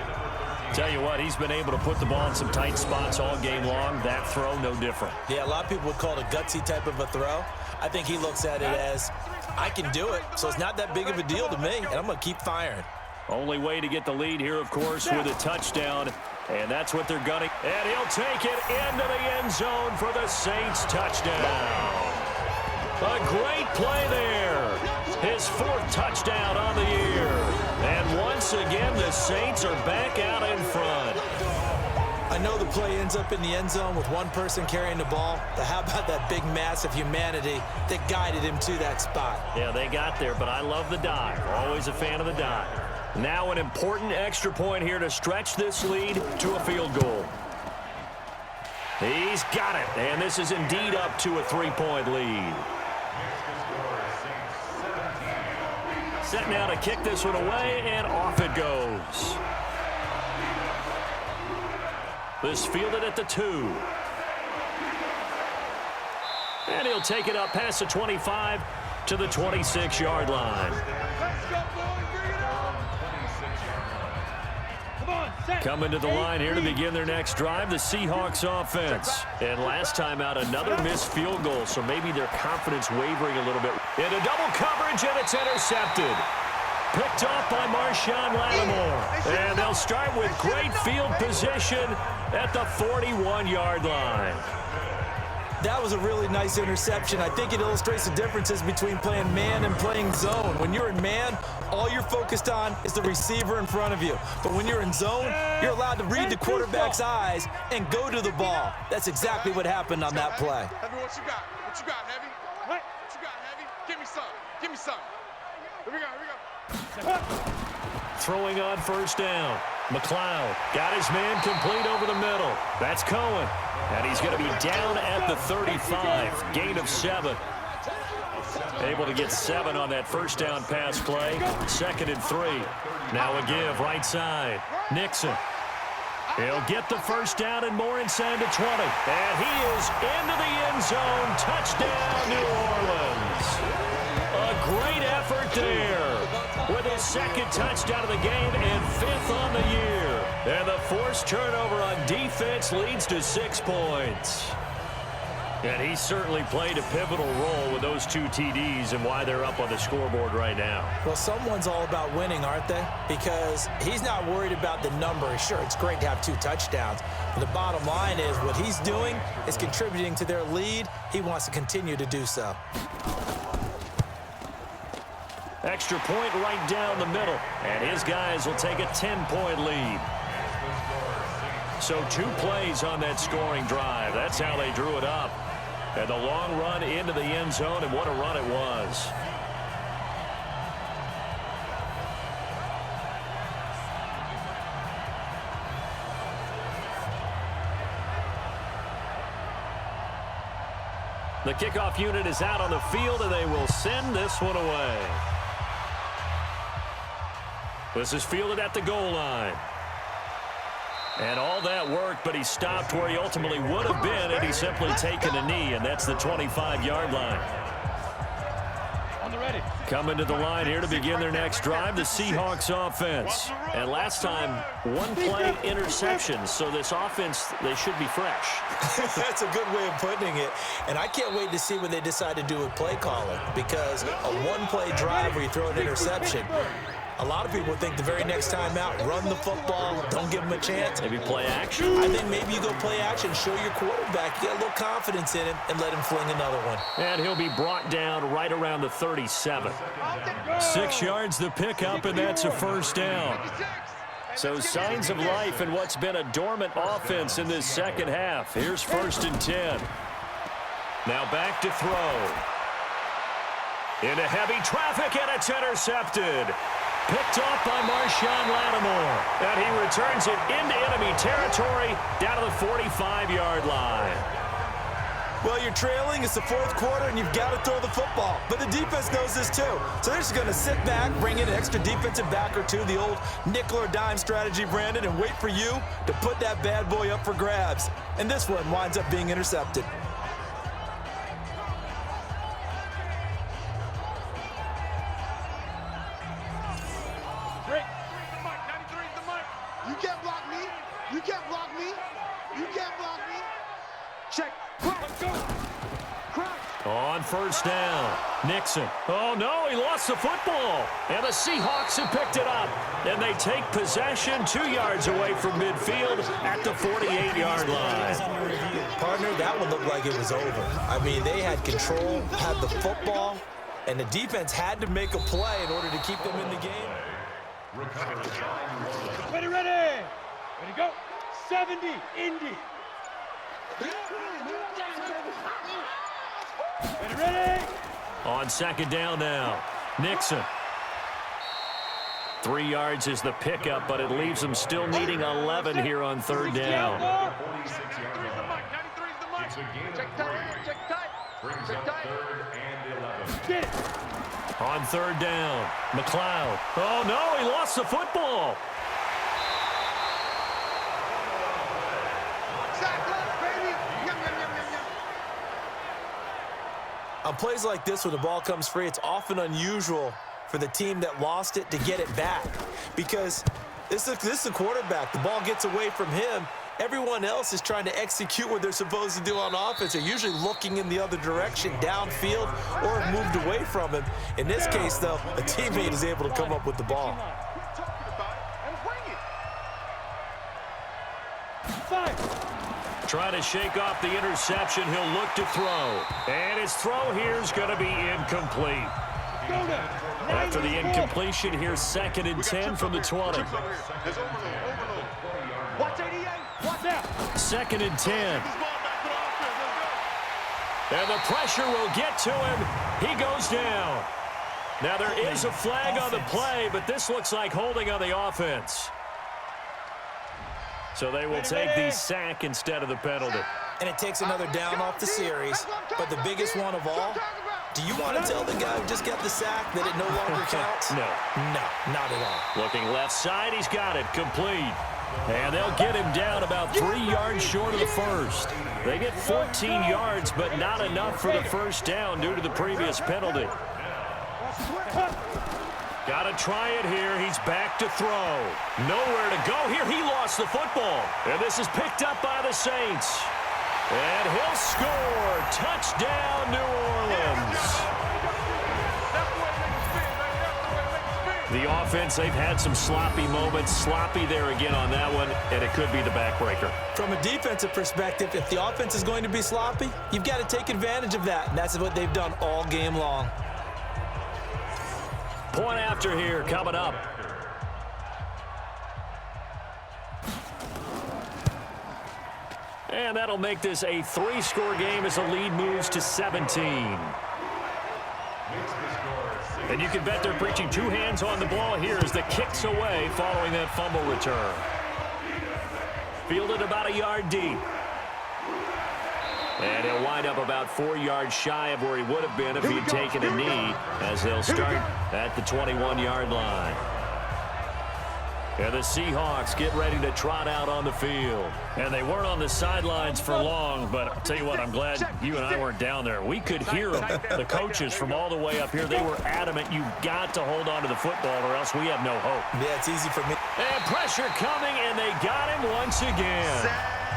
Tell you what, he's been able to put the ball in some tight spots all game long. That throw, no different. Yeah, a lot of people would call it a gutsy type of a throw. I think he looks at it as, I can do it, so it's not that big of a deal to me, and I'm going to keep firing. Only way to get the lead here, of course, with a touchdown. And that's what they're gunning. And he'll take it into the end zone for the Saints touchdown. A great play there. His 4th touchdown on the year. And once again, the Saints are back out in front. I know the play ends up in the end zone with one person carrying the ball, but how about that big mass of humanity that guided him to that spot? Yeah, they got there, but I love the dive. Always a fan of the dive. Now an important extra point here to stretch this lead to a field goal. He's got it, and this is indeed up to a 3-point lead. Set now to kick this one away, and off it goes. This fielded at the 2. And he'll take it up past the 25 to the 26-yard line. Coming to the line here to begin their next drive, the Seahawks offense. And last time out, another missed field goal, so maybe their confidence wavering a little bit. Into double coverage, and it's intercepted. Picked off by Marshawn Lattimore. And they'll start with great field position at the 41-yard line. That was a really nice interception. I think it illustrates the differences between playing man and playing zone. When you're in man, all you're focused on is the receiver in front of you. But when you're in zone, you're allowed to read the quarterback's eyes and go to the ball. That's exactly what happened on that play. Heavy, what you got? What you got, Heavy? What you got, Heavy? Give me some. Give me some. Here we go. Here we go. Throwing on first down. McLeod got his man complete over the middle. That's Cohen. And he's going to be down at the 35. Gain of 7. Able to get 7 on that first down pass play. 2nd and 3. Now a give right side. Nixon. He'll get the first down and more inside the 20. And he is into the end zone. Touchdown, New Orleans. A great effort there with his 2nd touchdown of the game and 5th on the year. And the forced turnover on defense leads to 6 points. And he certainly played a pivotal role with those 2 TDs and why they're up on the scoreboard right now. Well, someone's all about winning, aren't they? Because he's not worried about the number. Sure, it's great to have 2 touchdowns. But the bottom line is what he's doing is contributing to their lead. He wants to continue to do so. Extra point right down the middle. And his guys will take a 10-point lead. So 2 plays on that scoring drive. That's how they drew it up. And the long run into the end zone, and what a run it was. The kickoff unit is out on the field, and they will send this one away. This is fielded at the goal line. And all that worked, but he stopped where he ultimately would have been had he simply taken a knee, and that's the 25-yard line. On the ready. Coming to the line here to begin their next drive, the Seahawks offense. And last time, 1-play interception, so this offense, they should be fresh. That's a good way of putting it. And I can't wait to see what they decide to do with play calling, because a 1-play drive where you throw an interception, a lot of people think the very next time out, run the football, don't give them a chance. Maybe play action? I think maybe you go play action, show your quarterback, get a little confidence in him, and let him fling another one. And he'll be brought down right around the 37. 6 yards the pickup, and that's a first down. So signs of life in what's been a dormant offense in this second half. Here's 1st and 10. Now back to throw. Into heavy traffic, and it's intercepted. Picked off by Marshawn Lattimore. And he returns it into enemy territory down to the 45-yard line. Well, you're trailing. It's the 4th quarter, and you've got to throw the football. But the defense knows this, too. So they're just going to sit back, bring in an extra defensive back or 2, the old nickel or dime strategy, Brandon, and wait for you to put that bad boy up for grabs. And this one winds up being intercepted. You can't block me. You can't block me. You can't block me. Check. Let's go. Crouch. On first down, Nixon. Oh, no, he lost the football. And the Seahawks have picked it up. And they take possession 2 yards away from midfield at the 48-yard line. Partner, that one looked like it was over. I mean, they had control, had the football, and the defense had to make a play in order to keep them in the game. Ready, ready. Ready, go. 70, Indy. Ready, ready. On 2nd down now, Nixon. 3 yards is the pickup, but it leaves them still needing 11 here on 3rd down. 93's the mic. Check tight. Check tight. Check tight. 3rd and 11. Get it. On 3rd down, McLeod. Oh, no, he lost the football. On plays like this, when the ball comes free, it's often unusual for the team that lost it to get it back, because This is a quarterback. The ball gets away from him. Everyone else is trying to execute what they're supposed to do on offense. They're usually looking in the other direction, downfield, or have moved away from him. In this case, though, a teammate is able to come up with the ball. Trying to shake off the interception. He'll look to throw. And his throw here is going to be incomplete. After the incompletion, here's 2nd and 10 from the 20. Watch 88. Watch out. 2nd and 10. And the pressure will get to him. He goes down. Now there is a flag on the play, but this looks like holding on the offense. So they will take the sack instead of the penalty. And it takes another down off the series. But the biggest one of all, do you want to tell the guy who just got the sack that it no longer counts? No. No, not at all. Looking left side, he's got it. Complete. And they'll get him down about 3 yards short of the first. They get 14 yards, but not enough for the first down due to the previous penalty. Got to try it here. He's back to throw. Nowhere to go here. He lost the football. And this is picked up by the Saints. And he'll score. Touchdown, New Orleans. The offense, they've had some sloppy moments. Sloppy there again on that one, and it could be the backbreaker. From a defensive perspective, if the offense is going to be sloppy, you've got to take advantage of that, and that's what they've done all game long. Point after here coming up. And that'll make this a 3-score game as the lead moves to 17. And you can bet they're preaching 2 hands on the ball here as the kick's away following that fumble return. Fielded about a yard deep. And he'll wind up about 4 yards shy of where he would have been if he'd taken a knee, as they'll start at the 21-yard line. And the Seahawks get ready to trot out on the field. And they weren't on the sidelines for long, but I'll tell you what, I'm glad you and I weren't down there. We could hear them, the coaches from all the way up here. They were adamant, you've got to hold on to the football or else we have no hope. Yeah, it's easy for me. And pressure coming, and they got him once again.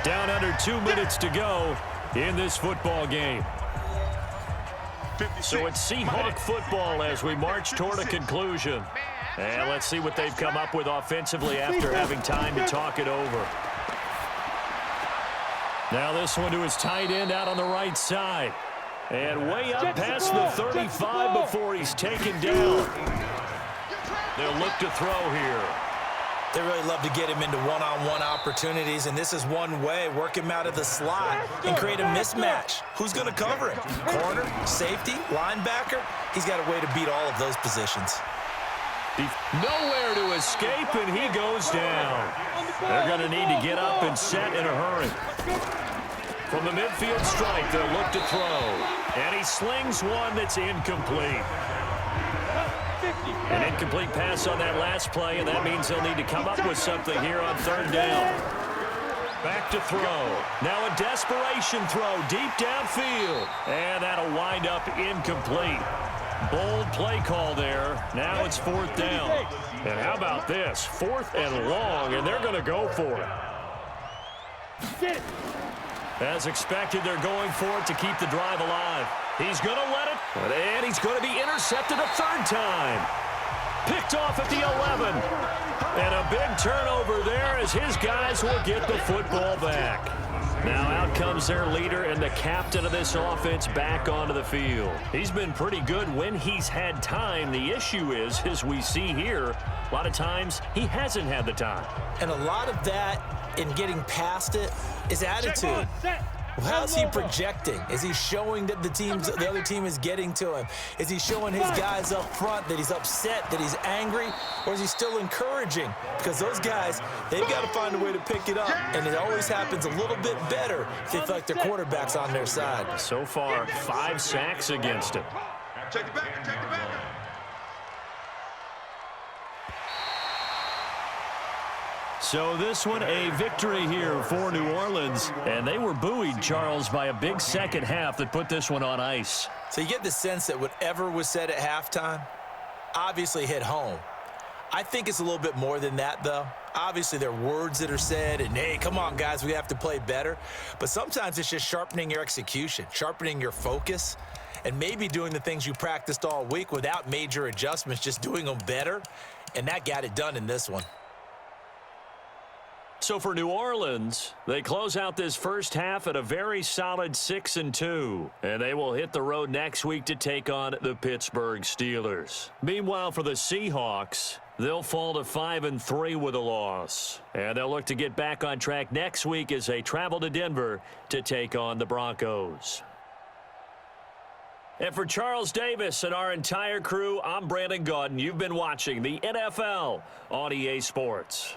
Down under 2 minutes to go in this football game. So it's Seahawk football as we march toward a conclusion. And let's see what they've come up with offensively after having time to talk it over. Now this one to his tight end out on the right side. And way up past the 35 before he's taken down. They'll look to throw here. They really love to get him into one-on-one opportunities, and this is one way. Work him out of the slot and create a mismatch. Who's going to cover him? Corner, safety, linebacker? He's got a way to beat all of those positions. Nowhere to escape, and he goes down. They're going to need to get up and set in a hurry. From the midfield strike, they'll look to throw. And he slings one that's incomplete. An incomplete pass on that last play, and that means they'll need to come up with something here on 3rd down. Back to throw. Now a desperation throw deep downfield. And that'll wind up incomplete. Bold play call there. Now it's 4th down. And how about this? 4th and long, and they're going to go for it. As expected, they're going for it to keep the drive alive. He's going to let it, and he's going to be intercepted a 3rd time. Picked off at the 11. And a big turnover there as his guys will get the football back. Now out comes their leader and the captain of this offense back onto the field. He's been pretty good when he's had time. The issue is, as we see here, a lot of times he hasn't had the time. And a lot of that in getting past it is attitude. How's he projecting? Is he showing that the other team is getting to him? Is he showing his guys up front that he's upset, that he's angry? Or is he still encouraging? Because those guys, they've got to find a way to pick it up. And it always happens a little bit better if they feel like their quarterback's on their side. So far, 5 sacks against him. Check it back, check it back. So this one, a victory here for New Orleans. And they were buoyed, Charles, by a big second half that put this one on ice. So you get the sense that whatever was said at halftime obviously hit home. I think it's a little bit more than that, though. Obviously, there are words that are said, and hey, come on, guys, we have to play better. But sometimes it's just sharpening your execution, sharpening your focus, and maybe doing the things you practiced all week without major adjustments, just doing them better. And that got it done in this one. So for New Orleans, they close out this first half at a very solid 6-2. And they will hit the road next week to take on the Pittsburgh Steelers. Meanwhile, for the Seahawks, they'll fall to 5-3 with a loss. And they'll look to get back on track next week as they travel to Denver to take on the Broncos. And for Charles Davis and our entire crew, I'm Brandon Gaudin. You've been watching the NFL on EA Sports.